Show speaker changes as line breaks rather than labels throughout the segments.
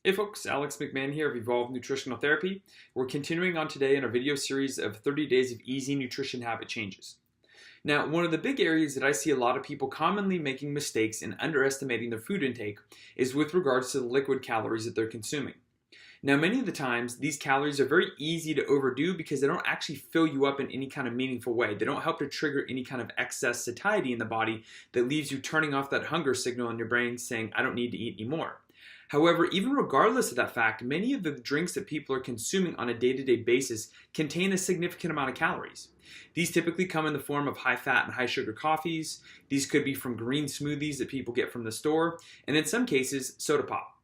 Hey folks, Alex McMahon here of Evolve Nutritional Therapy. We're continuing on today in our video series of 30 days of easy nutrition habit changes. Now, one of the big areas that I see a lot of people commonly making mistakes and underestimating their food intake is with regards to the liquid calories that they're consuming. Now, many of the times, these calories are very easy to overdo because they don't actually fill you up in any kind of meaningful way. They don't help to trigger any kind of excess satiety in the body that leaves you turning off that hunger signal in your brain saying, I don't need to eat anymore. However, even regardless of that fact, many of the drinks that people are consuming on a day-to-day basis contain a significant amount of calories. These typically come in the form of high-fat and high-sugar coffees. These could be from green smoothies that people get from the store, and in some cases, soda pop.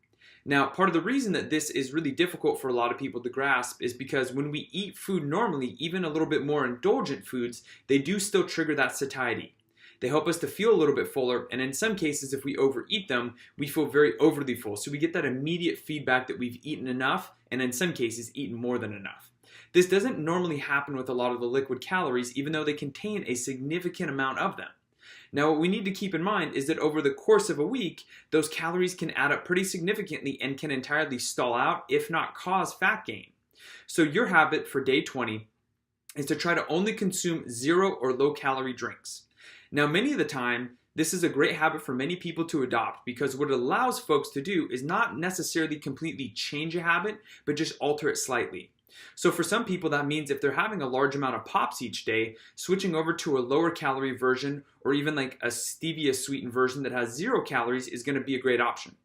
Now, part of the reason that this is really difficult for a lot of people to grasp is because when we eat food normally, even a little bit more indulgent foods, they do still trigger that satiety. They help us to feel a little bit fuller, and in some cases, if we overeat them, we feel very overly full. So we get that immediate feedback that we've eaten enough, and in some cases, eaten more than enough. This doesn't normally happen with a lot of the liquid calories, even though they contain a significant amount of them. Now, what we need to keep in mind is that over the course of a week, those calories can add up pretty significantly and can entirely stall out, if not cause fat gain. So your habit for day 20 is to try to only consume zero or low calorie drinks. Now, many of the time, this is a great habit for many people to adopt because what it allows folks to do is not necessarily completely change a habit, but just alter it slightly. So for some people, that means if they're having a large amount of pops each day, switching over to a lower calorie version or even like a stevia sweetened version that has 0 calories is going to be a great option.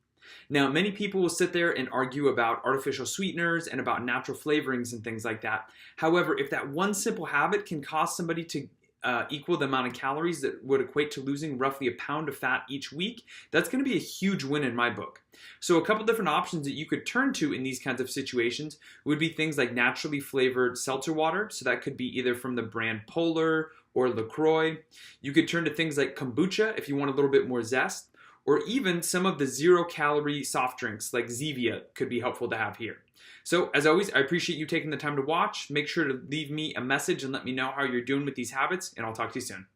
Now, many people will sit there and argue about artificial sweeteners and about natural flavorings and things like that. However, if that one simple habit can cause somebody to equal the amount of calories that would equate to losing roughly a pound of fat each week, that's going to be a huge win in my book. So a couple different options that you could turn to in these kinds of situations would be things like naturally flavored seltzer water. So that could be either from the brand Polar or LaCroix. You could turn to things like kombucha if you want a little bit more zest, or even some of the 0-calorie soft drinks like Zevia could be helpful to have here. So as always, I appreciate you taking the time to watch. Make sure to leave me a message and let me know how you're doing with these habits, and I'll talk to you soon.